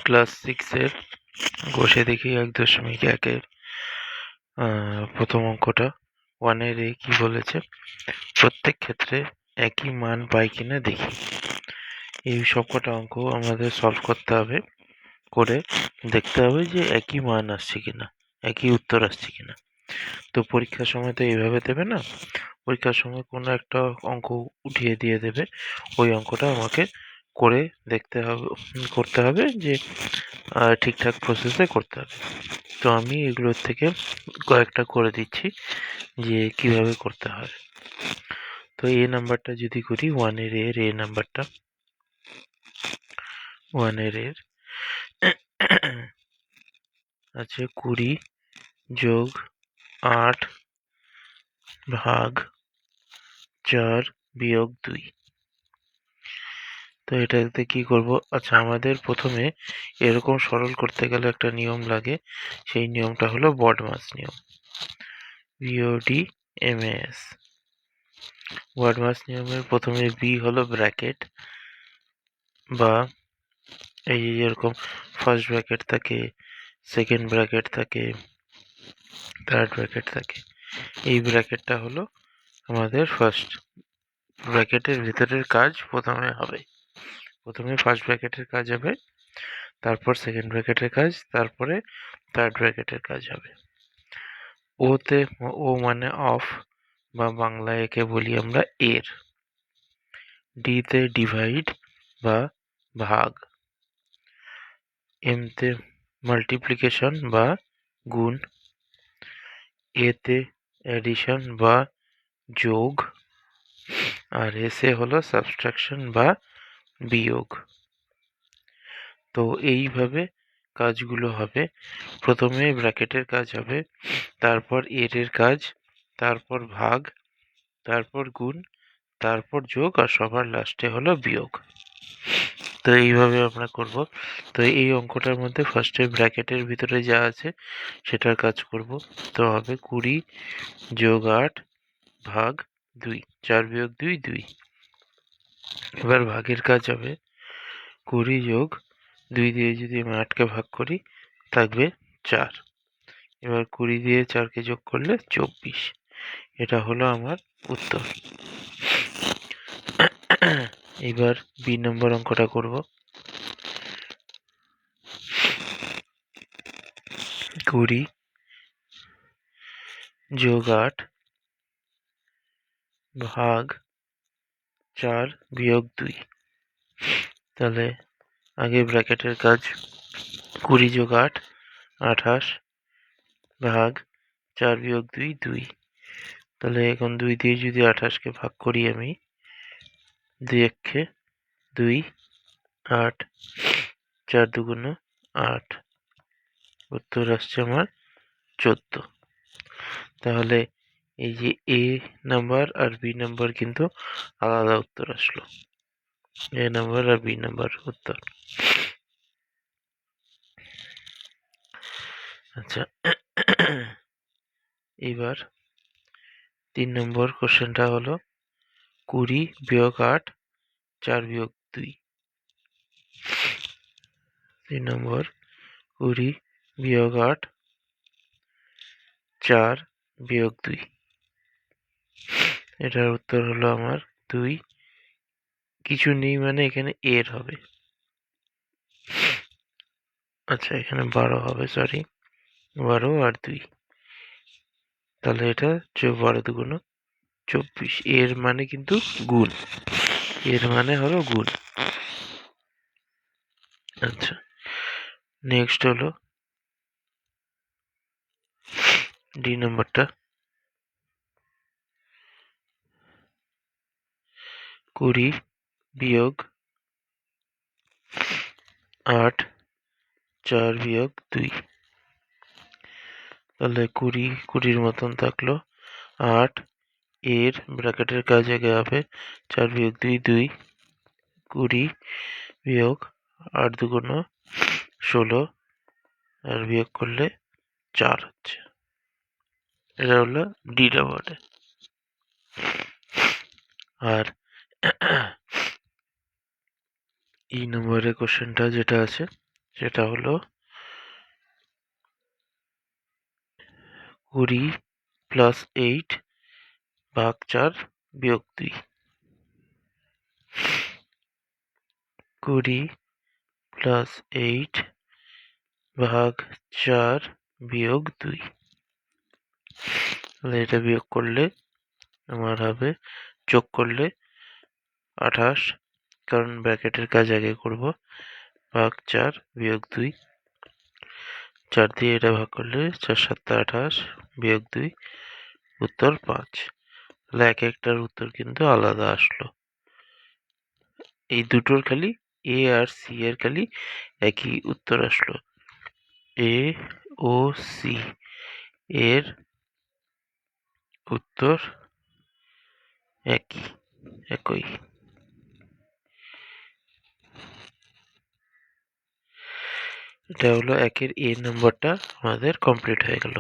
Class 6-এর বসে দেখি 1.1-এর প্রথম অঙ্কটা 1-এর কি বলেছে, প্রত্যেক ক্ষেত্রে একই মান পাই কিনা দেখি। এই সবকটা অঙ্ক আমাদের সলভ করতে হবে, করে দেখতে হবে যে একই মান আসছে কিনা, একই উত্তর আসছে কিনা। তো পরীক্ষার সময় তো এইভাবে দেবে না, পরীক্ষার সময় কোনো একটা অঙ্ক উঠিয়ে দিয়ে দেবে, ওই অঙ্কটা আমাকে করে দেখতে হবে, করতে হবে যে ঠিকঠাক প্রসেসে করতে হবে। তো আমি এগুলোর থেকে কয়েকটা করে দিচ্ছি যে কিভাবে করতে হয়। তো এ নাম্বারটা যদি করি, 1-এর এ নাম্বারটা, 1-এর আছে 20 যোগ 8 ভাগ 4 বিয়োগ 2। তো এটাতে কি করব? আচ্ছা, আমাদের প্রথমে এরকম সরল করতে গেলে একটা নিয়ম লাগে, সেই নিয়মটা হলো বডমাস নিয়ম, BODMAS। বডমাস নিয়মের প্রথমে বি হলো ব্র্যাকেট, বা এই যে যেরকম ফার্স্ট ব্র্যাকেট থাকে, সেকেন্ড ব্র্যাকেট থাকে, থার্ড ব্র্যাকেট থাকে। এই ব্র্যাকেটটা হলো আমাদের ফার্স্ট ব্র্যাকেটের ভিতরের কাজ প্রথমে হবে। প্রথমে ফার্স্ট ব্র্যাকেটের কাজ হবে, তারপর সেকেন্ড ব্র্যাকেটের কাজ, তারপরে থার্ড ব্র্যাকেটের কাজ হবে। ওতে, ও মানে অফ, বা বাংলায় একে বলি আমরা এর। ডিতে ডিভাইড বা ভাগ, এমতে মাল্টিপ্লিকেশন বা গুণ, এতে অ্যাডিশন বা যোগ, আর এসে হলো সাবট্রাকশন বা বিয়োগ। তো এইভাবে কাজগুলো হবে। প্রথমে ব্র্যাকেটের কাজ হবে, তারপর এর কাজ, তারপর ভাগ, তারপর গুণ, তারপর যোগ, আর সবার লাস্টে হলো বিয়োগ। তো এইভাবে আমরা করব। তো এই অঙ্কটার মধ্যে ফার্স্টে ব্র্যাকেটের ভিতরে যা আছে সেটার কাজ করব। তো হবে 20 যোগ 8 ভাগ 2, 4 বিয়োগ 2, 2। এবার ভাগের কাজ হবে 20 যোগ 2 দিয়ে যদি আমি 8কে ভাগ করি থাকবে 4। এবার 20 দিয়ে 4কে যোগ করলে 24। এটা হলো আমার উত্তর। এবার বি নম্বর অঙ্কটা করব। 20 যোগ 8 ভাগ 4 বিয়োগ 2। তাহলে আগে ব্র্যাকেটের কাজ, 20 যোগ 8 28 ভাগ 4 বিয়োগ 2, 2। তাহলে এখন 2 দিয়ে যদি 28কে ভাগ করি আমি, 2 একে 2, 8, 4 দুগুণ 8, উত্তর আসছে আমার 14। তাহলে এই যে এ নাম্বার আর বি নাম্বার কিন্তু আলাদা উত্তর আসলো, এ নাম্বার আর বি নাম্বার উত্তর। আচ্ছা, এবার 3 নম্বর কোশ্চেনটা হলো 20 বিয়োগ 8 4 বিয়োগ 2। 3 নম্বর 20 বিয়োগ 8 4 বিয়োগ 2। এটার উত্তর হলো আমার 2। কিছু নেই মানে এখানে এর হবে। আচ্ছা, এখানে 12 হবে, সরি, 12 আর 2। তাহলে এটা 12 দুগুণ 24। এর মানে কিন্তু গুণ, এর মানে হলো গুণ। আচ্ছা, নেক্সট হলো ডি নাম্বারটা, 20 বিয়োগ 8 4 বিয়োগ 2। তাহলে 20 মতন থাকলো, 8 এর ব্র্যাকেটের কাজ আগে হবে 4 বিয়োগ 2, 2, 20 বিয়োগ 8 দুগুণ 16, আর বিয়োগ করলে 4 হচ্ছে। এটা হলো ডি নাম্বারে। আর ই নম্বরের কোশ্চেনটা যেটা আছে, সেটা হলো 20 প্লাস 8 ভাগ 4 বিয়োগ 2। 20 প্লাস 8 ভাগ 4 বিয়োগ 2। এটা বিয়োগ করলে আমার হবে, যোগ করলে 28, কারণ ব্র্যাকেটের কাজ আগে করব, ভাগ 4 বিয়োগ 2। 4 দিয়ে এটা ভাগ করলে 4 7 28 বিয়োগ 2, উত্তর 5। তাহলে এক একটার উত্তর কিন্তু আলাদা আসলো। এই দুটোর খালি এ আর সি এর খালি একই উত্তর আসলো। এ ও সি এর উত্তর একই। এটা হলো 1-এর এ নম্বরটা আমাদের কমপ্লিট হয়ে গেল।